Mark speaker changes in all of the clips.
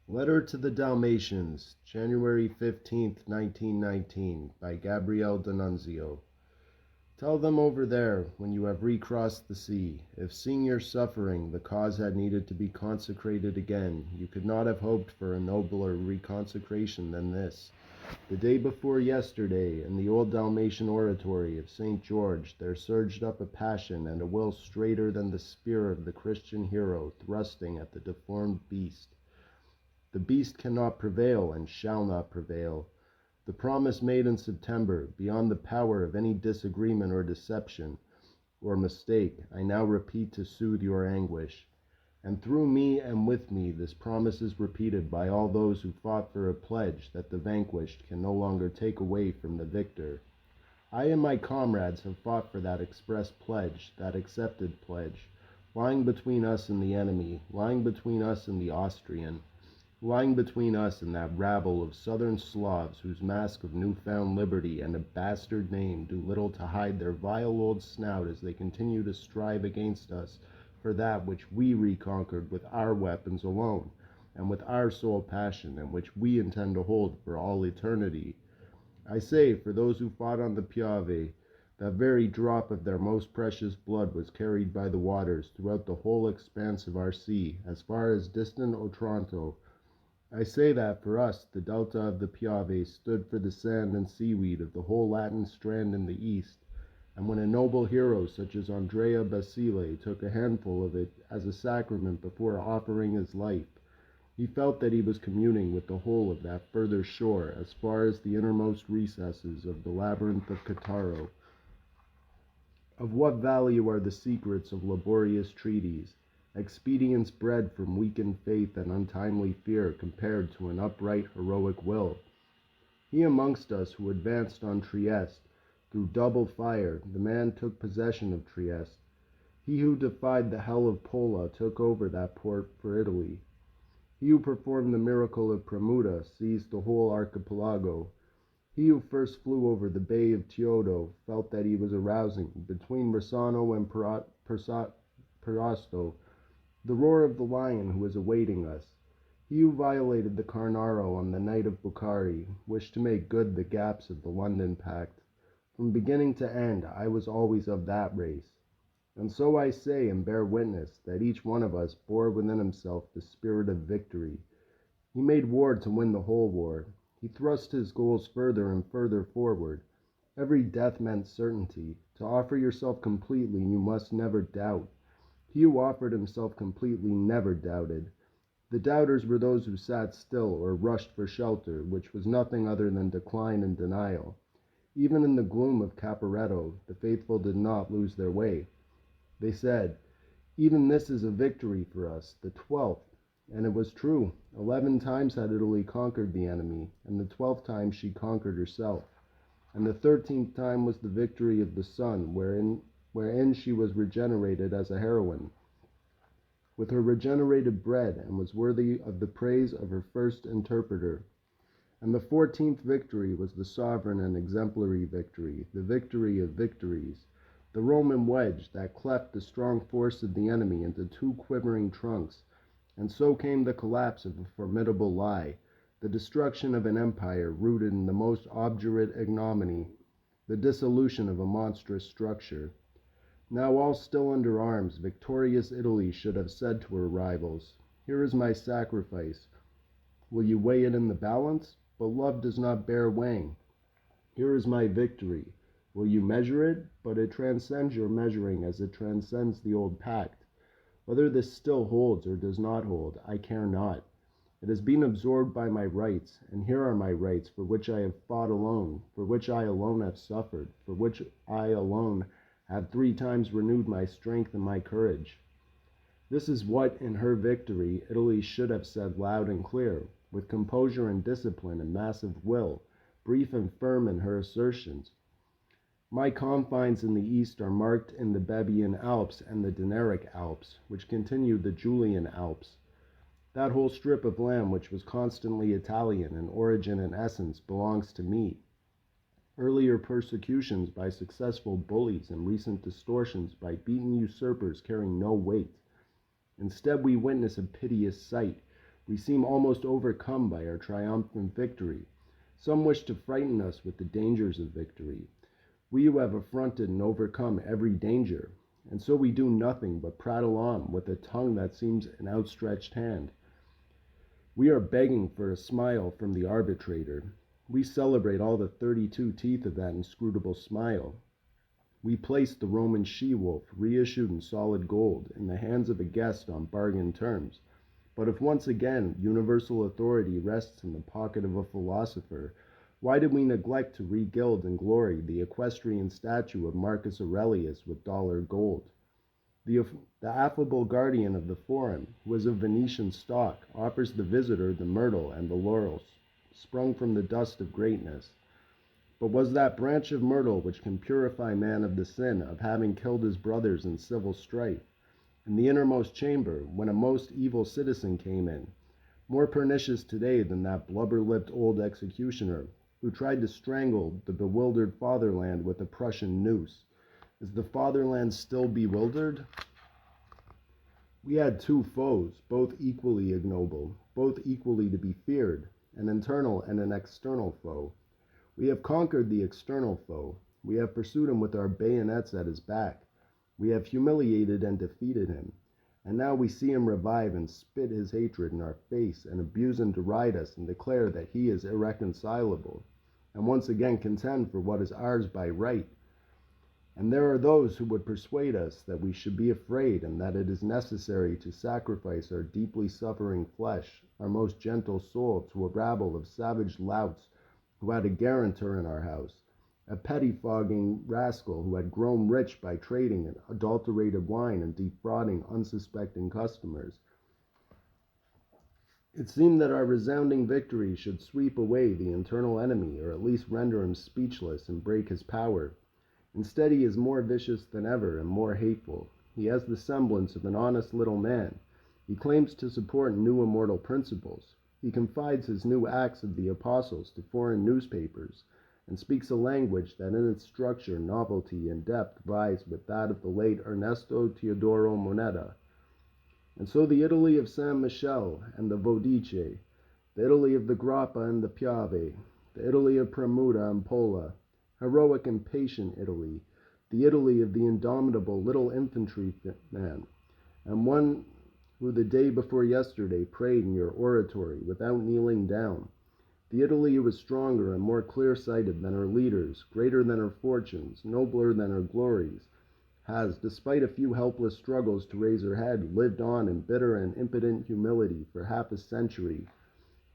Speaker 1: Letter to the Dalmatians, January 15th, 1919, by Gabriele D'Annunzio. Tell them over there, when you have recrossed the sea, if seeing your suffering the cause had needed to be consecrated again, you could not have hoped for a nobler reconsecration than this. The day before yesterday, in the old Dalmatian oratory of St. George, there surged up a passion and a will straighter than the spear of the Christian hero thrusting at the deformed beast. The beast cannot prevail and shall not prevail. The promise made in September, beyond the power of any disagreement or deception or mistake, I now repeat to soothe your anguish. And through me and with me this promise is repeated by all those who fought for a pledge that the vanquished can no longer take away from the victor. I and my comrades have fought for that express pledge, that accepted pledge, lying between us and the enemy, lying between us and the Austrian, lying between us and that rabble of southern Slavs whose mask of newfound liberty and a bastard name do little to hide their vile old snout as they continue to strive against us for that which we reconquered with our weapons alone, and with our sole passion, and which we intend to hold for all eternity. I say, for those who fought on the Piave, that very drop of their most precious blood was carried by the waters throughout the whole expanse of our sea, as far as distant Otranto. I say that for us the delta of the Piave stood for the sand and seaweed of the whole Latin strand in the east, and when a noble hero such as Andrea Basile took a handful of it as a sacrament before offering his life, he felt that he was communing with the whole of that further shore as far as the innermost recesses of the labyrinth of Cataro. Of what value are the secrets of laborious treaties, expedients bred from weakened faith and untimely fear compared to an upright, heroic will? He amongst us who advanced on Trieste, through double fire, the man took possession of Trieste. He who defied the hell of Pola took over that port for Italy. He who performed the miracle of Premuda seized the whole archipelago. He who first flew over the Bay of Teodo felt that he was arousing, between Rosano and Parasto, the roar of the lion who was awaiting us. He who violated the Carnaro on the night of Bukhari wished to make good the gaps of the London Pact. From beginning to end, I was always of that race. And so I say and bear witness that each one of us bore within himself the spirit of victory. He made war to win the whole war. He thrust his goals further and further forward. Every death meant certainty. To offer yourself completely, you must never doubt. He who offered himself completely never doubted. The doubters were those who sat still or rushed for shelter, which was nothing other than decline and denial. Even in the gloom of Caporetto, the faithful did not lose their way. They said, "Even this is a victory for us, the 12th." And it was true. 11 times had Italy conquered the enemy, and the 12th time she conquered herself. And the 13th time was the victory of the sun, wherein she was regenerated as a heroine, with her regenerated bread, and was worthy of the praise of her first interpreter. And the 14th victory was the sovereign and exemplary victory, the victory of victories, the Roman wedge that cleft the strong force of the enemy into two quivering trunks. And so came the collapse of a formidable lie, the destruction of an empire rooted in the most obdurate ignominy, the dissolution of a monstrous structure. Now all still under arms, victorious Italy should have said to her rivals, "Here is my sacrifice. Will you weigh it in the balance? But love does not bear weighing. Here is my victory. Will you measure it? But it transcends your measuring as it transcends the old pact. Whether this still holds or does not hold, I care not. It has been absorbed by my rights, and here are my rights for which I have fought alone, for which I alone have suffered, for which I alone have 3 times renewed my strength and my courage." This is what, in her victory, Italy should have said loud and clear, with composure and discipline and massive will, brief and firm in her assertions. My confines in the east are marked in the Baebian Alps and the Dinaric Alps, which continue the Julian Alps. That whole strip of land which was constantly Italian in origin and essence belongs to me. Earlier persecutions by successful bullies and recent distortions by beaten usurpers carry no weight. Instead, we witness a piteous sight. We seem almost overcome by our triumphant victory. Some wish to frighten us with the dangers of victory. We who have affronted and overcome every danger, and so we do nothing but prattle on with a tongue that seems an outstretched hand. We are begging for a smile from the arbitrator. We celebrate all the 32 teeth of that inscrutable smile. We place the Roman she-wolf, reissued in solid gold, in the hands of a guest on bargain terms. But if once again universal authority rests in the pocket of a philosopher, why did we neglect to regild in glory the equestrian statue of Marcus Aurelius with dollar gold? The affable guardian of the forum, who is of Venetian stock, offers the visitor the myrtle and the laurels, sprung from the dust of greatness. But was that branch of myrtle which can purify man of the sin of having killed his brothers in civil strife, in the innermost chamber, when a most evil citizen came in, more pernicious today than that blubber-lipped old executioner who tried to strangle the bewildered fatherland with a Prussian noose? Is the fatherland still bewildered? We had two foes, both equally ignoble, both equally to be feared, an internal and an external foe. We have conquered the external foe. We have pursued him with our bayonets at his back. We have humiliated and defeated him. And now we see him revive and spit his hatred in our face and abuse and deride us and declare that he is irreconcilable, and once again contend for what is ours by right. And there are those who would persuade us that we should be afraid and that it is necessary to sacrifice our deeply suffering flesh, our most gentle soul, to a rabble of savage louts who had a guarantor in our house, a pettifogging rascal who had grown rich by trading in adulterated wine and defrauding unsuspecting customers. It seemed that our resounding victory should sweep away the internal enemy, or at least render him speechless and break his power. Instead, he is more vicious than ever and more hateful. He has the semblance of an honest little man. He claims to support new immortal principles. He confides his new acts of the apostles to foreign newspapers, and speaks a language that in its structure, novelty, and depth vies with that of the late Ernesto Teodoro Moneta. And so the Italy of San Michele and the Vodice, the Italy of the Grappa and the Piave, the Italy of Premuda and Pola, heroic and patient Italy, the Italy of the indomitable little infantry man, and one who the day before yesterday prayed in your oratory without kneeling down, the Italy who was stronger and more clear-sighted than her leaders, greater than her fortunes, nobler than her glories, has, despite a few helpless struggles to raise her head, lived on in bitter and impotent humility for half a century.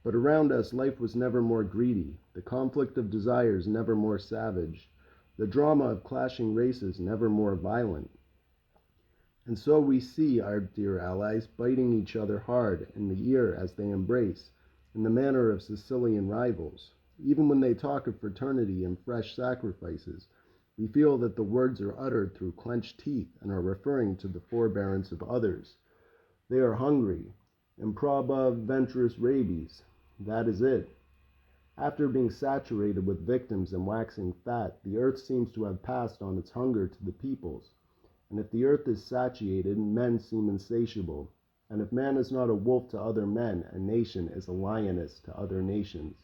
Speaker 1: But around us life was never more greedy, the conflict of desires never more savage, the drama of clashing races never more violent. And so we see our dear allies biting each other hard in the ear as they embrace, in the manner of Sicilian rivals. Even when they talk of fraternity and fresh sacrifices, we feel that the words are uttered through clenched teeth and are referring to the forbearance of others. They are hungry, improba ventris rabies. That is it. After being saturated with victims and waxing fat, the earth seems to have passed on its hunger to the peoples. And if the earth is satiated, men seem insatiable. And if man is not a wolf to other men, a nation is a lioness to other nations.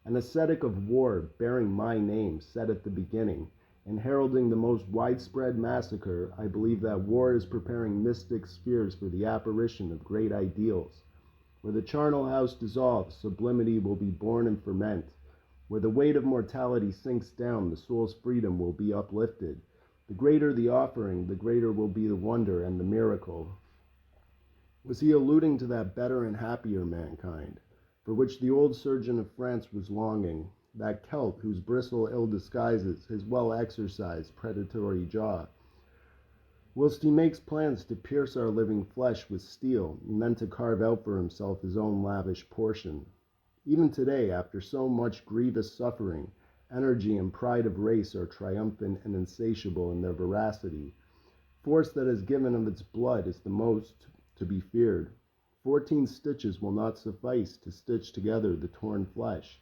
Speaker 1: An ascetic of war, bearing my name, said at the beginning, and heralding the most widespread massacre, I believe that war is preparing mystic spheres for the apparition of great ideals. Where the charnel house dissolves, sublimity will be born and ferment. Where the weight of mortality sinks down, the soul's freedom will be uplifted. The greater the offering, the greater will be the wonder and the miracle. Was he alluding to that better and happier mankind, for which the old surgeon of France was longing, that Celt whose bristle ill disguises his well-exercised predatory jaw, whilst he makes plans to pierce our living flesh with steel, and then to carve out for himself his own lavish portion? Even today, after so much grievous suffering, energy and pride of race are triumphant and insatiable in their veracity. Force that is given of its blood is the most to be feared. 14 stitches will not suffice to stitch together the torn flesh.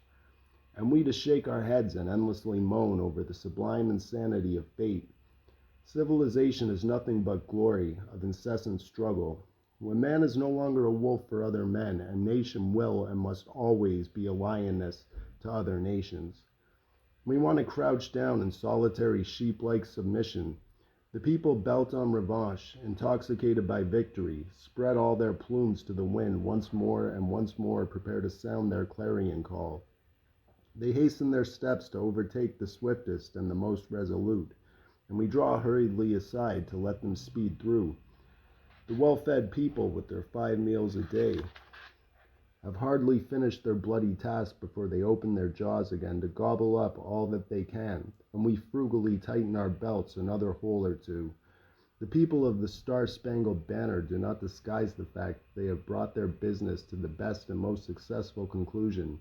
Speaker 1: And we to shake our heads and endlessly moan over the sublime insanity of fate. Civilization is nothing but glory of incessant struggle. When man is no longer a wolf for other men, a nation will and must always be a lioness to other nations. We want to crouch down in solitary sheep-like submission. The people belt on revanche, intoxicated by victory, spread all their plumes to the wind once more and once more prepare to sound their clarion call. They hasten their steps to overtake the swiftest and the most resolute, and we draw hurriedly aside to let them speed through. The well-fed people, with their 5 meals a day, have hardly finished their bloody task before they open their jaws again to gobble up all that they can, and we frugally tighten our belts another hole or two. The people of the Star-Spangled Banner do not disguise the fact that they have brought their business to the best and most successful conclusion,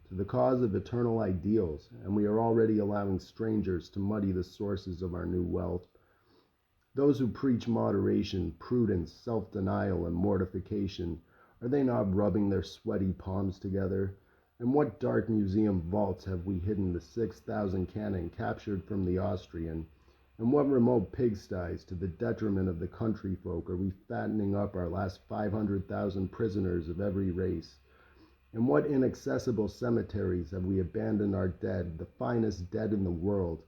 Speaker 1: to the cause of eternal ideals, and we are already allowing strangers to muddy the sources of our new wealth. Those who preach moderation, prudence, self-denial, and mortification, are they not rubbing their sweaty palms together? In what dark museum vaults have we hidden the 6,000 cannon captured from the Austrian? In what remote pigsties, to the detriment of the country folk, are we fattening up our last 500,000 prisoners of every race? In what inaccessible cemeteries have we abandoned our dead, the finest dead in the world?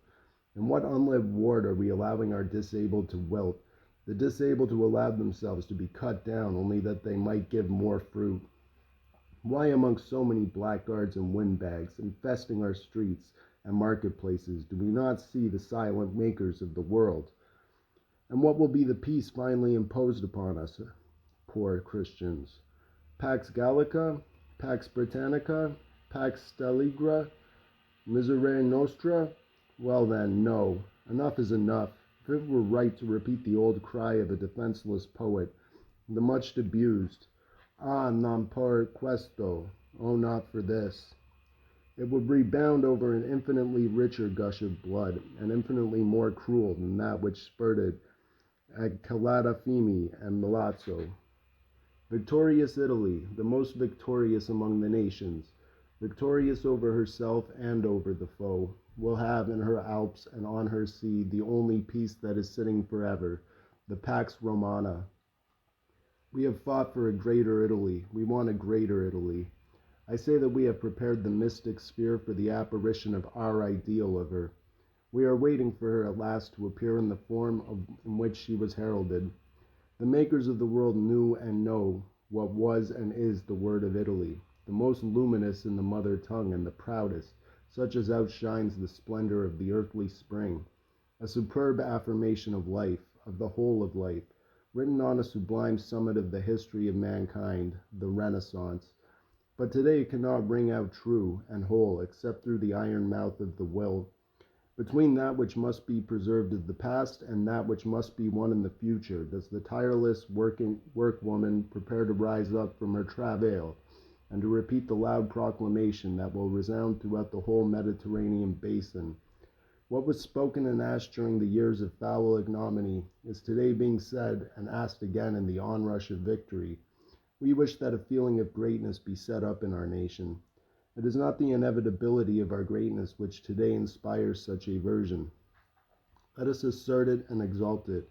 Speaker 1: In what unlived ward are we allowing our disabled to wilt, the disabled to allow themselves to be cut down only that they might give more fruit? Why among so many blackguards and windbags infesting our streets and marketplaces do we not see the silent makers of the world? And what will be the peace finally imposed upon us, poor Christians? Pax Gallica, Pax Britannica, Pax Staligra, Miserere Nostra? Well then, no. Enough is enough. If it were right to repeat the old cry of a defenseless poet, the much abused, "Ah, non per questo," oh, not for this, it would rebound over an infinitely richer gush of blood, and infinitely more cruel than that which spurted at Calatafimi and Milazzo. Victorious Italy, the most victorious among the nations, victorious over herself and over the foe, will have in her Alps and on her sea the only peace that is sitting forever, the Pax Romana. We have fought for a greater Italy. We want a greater Italy. I say that we have prepared the mystic sphere for the apparition of our ideal of her. We are waiting for her at last to appear in the form in which she was heralded. The makers of the world knew and know what was and is the word of Italy, the most luminous in the mother tongue and the proudest, such as outshines the splendor of the earthly spring, a superb affirmation of life, of the whole of life, written on a sublime summit of the history of mankind, the Renaissance. But today it cannot ring out true and whole except through the iron mouth of the will. Between that which must be preserved of the past and that which must be won in the future, does the tireless workwoman prepare to rise up from her travail and to repeat the loud proclamation that will resound throughout the whole Mediterranean basin. What was spoken and asked during the years of foul ignominy is today being said and asked again in the onrush of victory. We wish that a feeling of greatness be set up in our nation. It is not the inevitability of our greatness which today inspires such aversion. Let us assert it and exalt it.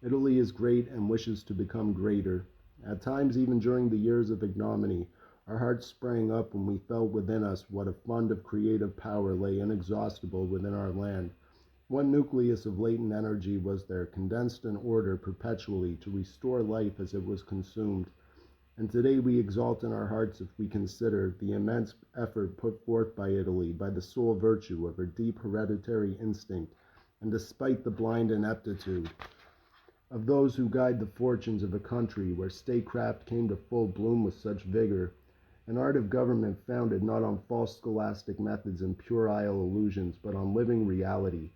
Speaker 1: Italy is great and wishes to become greater. At times, even during the years of ignominy, our hearts sprang up when we felt within us what a fund of creative power lay inexhaustible within our land. One nucleus of latent energy was there, condensed in order perpetually to restore life as it was consumed. And today we exalt in our hearts if we consider the immense effort put forth by Italy by the sole virtue of her deep hereditary instinct, and despite the blind ineptitude of those who guide the fortunes of a country where statecraft came to full bloom with such vigor, an art of government founded not on false scholastic methods and puerile illusions, but on living reality,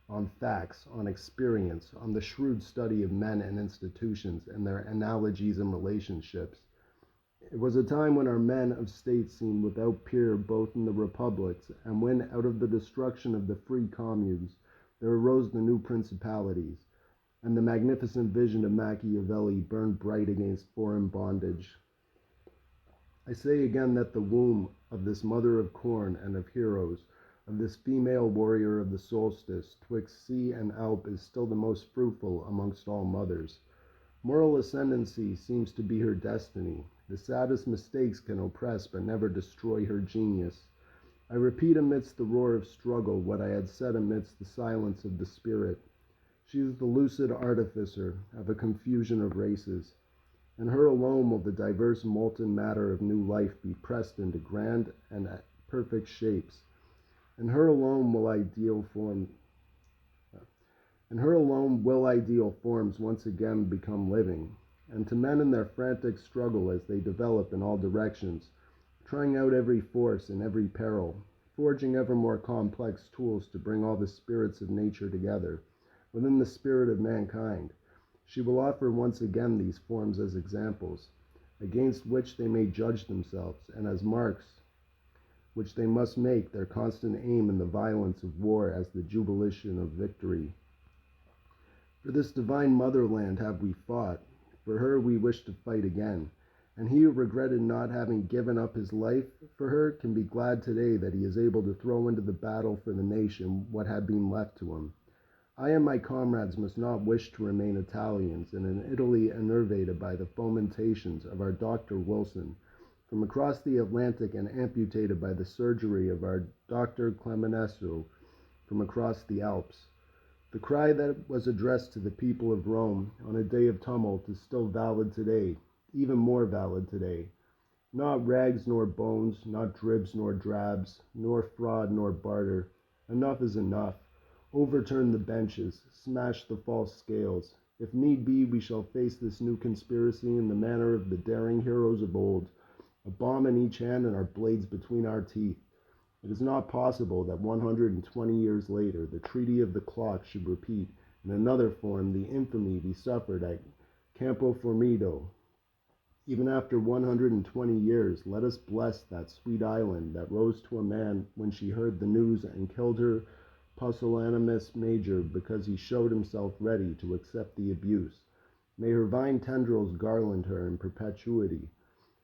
Speaker 1: on facts, on experience, on the shrewd study of men and institutions and their analogies and relationships. It was a time when our men of state seemed without peer both in the republics, and when out of the destruction of the free communes there arose the new principalities, and the magnificent vision of Machiavelli burned bright against foreign bondage. I say again that the womb of this mother of corn and of heroes, of this female warrior of the solstice, twixt sea and Alp, is still the most fruitful amongst all mothers. Moral ascendancy seems to be her destiny. The saddest mistakes can oppress but never destroy her genius. I repeat amidst the roar of struggle what I had said amidst the silence of the spirit. She is the lucid artificer of a confusion of races. In her alone will the diverse molten matter of new life be pressed into grand and perfect shapes. In her alone will ideal forms once again become living. And to men in their frantic struggle as they develop in all directions, trying out every force and every peril, forging ever more complex tools to bring all the spirits of nature together, within the spirit of mankind, she will offer once again these forms as examples, against which they may judge themselves, and as marks which they must make their constant aim in the violence of war as the jubilation of victory. For this divine motherland have we fought, for her we wish to fight again, and he who regretted not having given up his life for her can be glad today that he is able to throw into the battle for the nation what had been left to him. I and my comrades must not wish to remain Italians in an Italy enervated by the fomentations of our Dr. Wilson, from across the Atlantic and amputated by the surgery of our Dr. Clemenesso from across the Alps. The cry that was addressed to the people of Rome on a day of tumult is still valid today, even more valid today. Not rags nor bones, not dribs nor drabs, nor fraud nor barter. Enough is enough. Overturn the benches, smash the false scales. If need be, we shall face this new conspiracy in the manner of the daring heroes of old, a bomb in each hand and our blades between our teeth. It is not possible that 120 years later the Treaty of the Clock should repeat in another form the infamy we suffered at Campo Formido. Even after 120 years, let us bless that sweet island that rose to a man when she heard the news and killed her pusillanimous major because he showed himself ready to accept the abuse. May her vine tendrils garland her in perpetuity.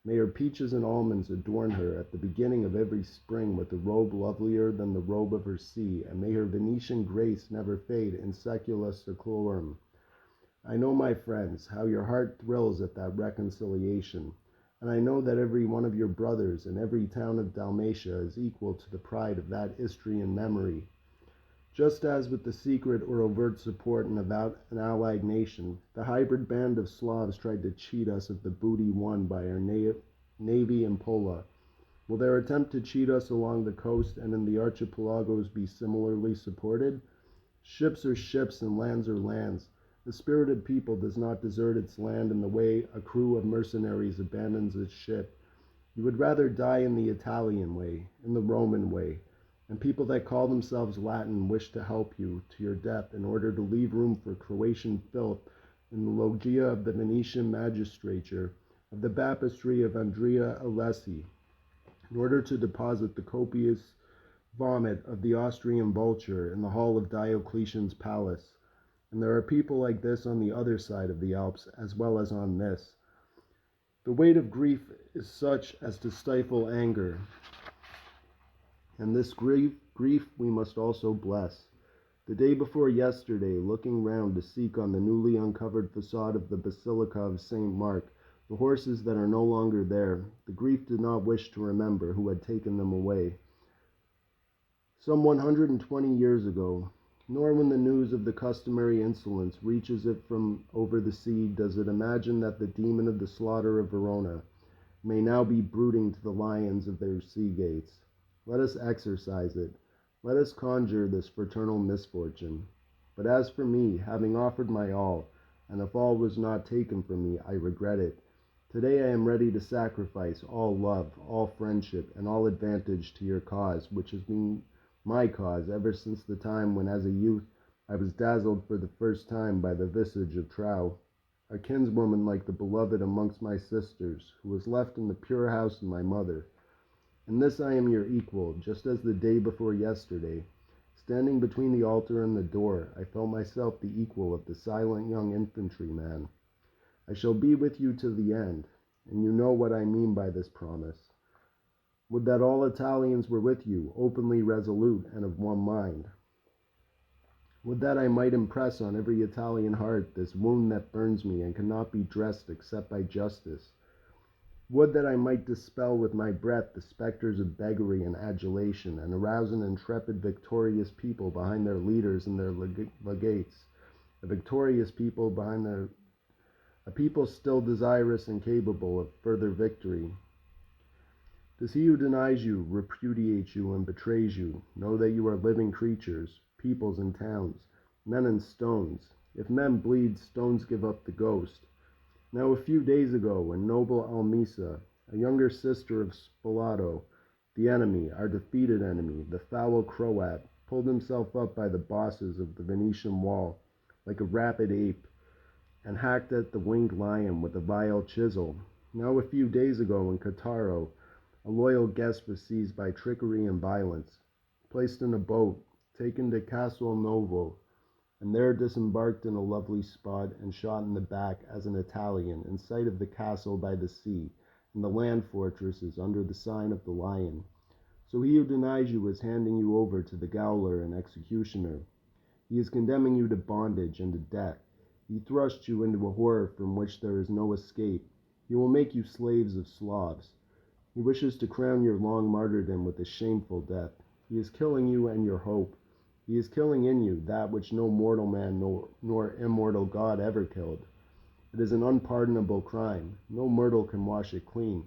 Speaker 1: May her peaches and almonds adorn her at the beginning of every spring with a robe lovelier than the robe of her sea, and may her Venetian grace never fade in secula seculorum. I know, my friends, how your heart thrills at that reconciliation, and I know that every one of your brothers in every town of Dalmatia is equal to the pride of that Istrian memory. Just as with the secret or overt support of an allied nation, the hybrid band of Slavs tried to cheat us of the booty won by our navy in Pola, will their attempt to cheat us along the coast and in the archipelagos be similarly supported? Ships are ships and lands are lands. The spirited people does not desert its land in the way a crew of mercenaries abandons its ship. You would rather die in the Italian way, in the Roman way, and people that call themselves Latin wish to help you to your death in order to leave room for Croatian filth in the loggia of the Venetian magistrature, of the baptistry of Andrea Alessi, in order to deposit the copious vomit of the Austrian vulture in the hall of Diocletian's palace. And there are people like this on the other side of the Alps as well as on this. The weight of grief is such as to stifle anger, and this grief we must also bless. The day before yesterday, looking round to seek on the newly uncovered facade of the Basilica of St. Mark the horses that are no longer there, the grief did not wish to remember who had taken them away. Some 120 years ago, nor when the news of the customary insolence reaches it from over the sea does it imagine that the demon of the slaughter of Verona may now be brooding to the lions of their sea gates. Let us exorcise it. Let us conjure this fraternal misfortune. But as for me, having offered my all, and if all was not taken from me, I regret it. Today I am ready to sacrifice all love, all friendship, and all advantage to your cause, which has been my cause ever since the time when as a youth I was dazzled for the first time by the visage of Trau, a kinswoman like the beloved amongst my sisters, who was left in the pure house of my mother. In this I am your equal, just as the day before yesterday, standing between the altar and the door, I felt myself the equal of the silent young infantryman. I shall be with you to the end, and you know what I mean by this promise. Would that all Italians were with you, openly resolute and of one mind. Would that I might impress on every Italian heart this wound that burns me and cannot be dressed except by justice. Would that I might dispel with my breath the specters of beggary and adulation, and arouse an intrepid, victorious people behind their leaders and their legates, a victorious people a people still desirous and capable of further victory. Does he who denies you, repudiates you, and betrays you, know that you are living creatures, peoples and towns, men and stones? If men bleed, stones give up the ghost. Now a few days ago, when noble Almisa, a younger sister of Spalato, the enemy, our defeated enemy, the foul Croat, pulled himself up by the bosses of the Venetian wall, like a rapid ape, and hacked at the winged lion with a vile chisel. Now a few days ago in Cataro, a loyal guest was seized by trickery and violence, placed in a boat, taken to Castel Novo, and there disembarked in a lovely spot and shot in the back as an Italian in sight of the castle by the sea and the land fortresses under the sign of the lion. So he who denies you is handing you over to the gaoler and executioner. He is condemning you to bondage and to death. He thrusts you into a horror from which there is no escape. He will make you slaves of Slavs. He wishes to crown your long martyrdom with a shameful death. He is killing you and your hope. He is killing in you that which no mortal man nor immortal God ever killed. It is an unpardonable crime. No Myrtle can wash it clean,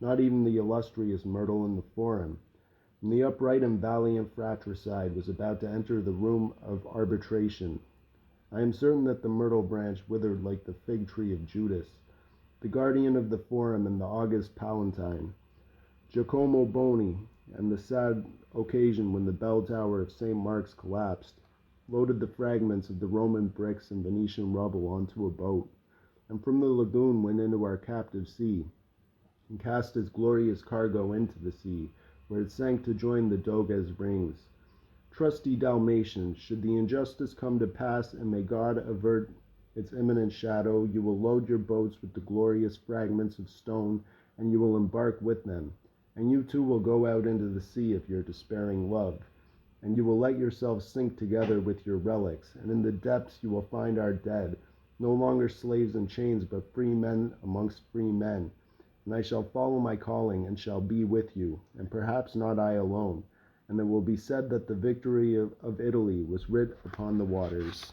Speaker 1: not even the illustrious Myrtle in the Forum. And the upright and valiant fratricide was about to enter the room of arbitration. I am certain that the myrtle branch withered like the fig tree of Judas, the guardian of the Forum and the august Palatine, Giacomo Boni, and the sad occasion when the bell tower of St. Mark's collapsed, loaded the fragments of the Roman bricks and Venetian rubble onto a boat, and from the lagoon went into our captive sea, and cast its glorious cargo into the sea, where it sank to join the Doge's rings. Trusty Dalmatians, should the injustice come to pass, and may God avert its imminent shadow, you will load your boats with the glorious fragments of stone, and you will embark with them. And you too will go out into the sea of your despairing love, and you will let yourselves sink together with your relics, and in the depths you will find our dead, no longer slaves in chains, but free men amongst free men. And I shall follow my calling, and shall be with you, and perhaps not I alone, and it will be said that the victory of Italy was writ upon the waters.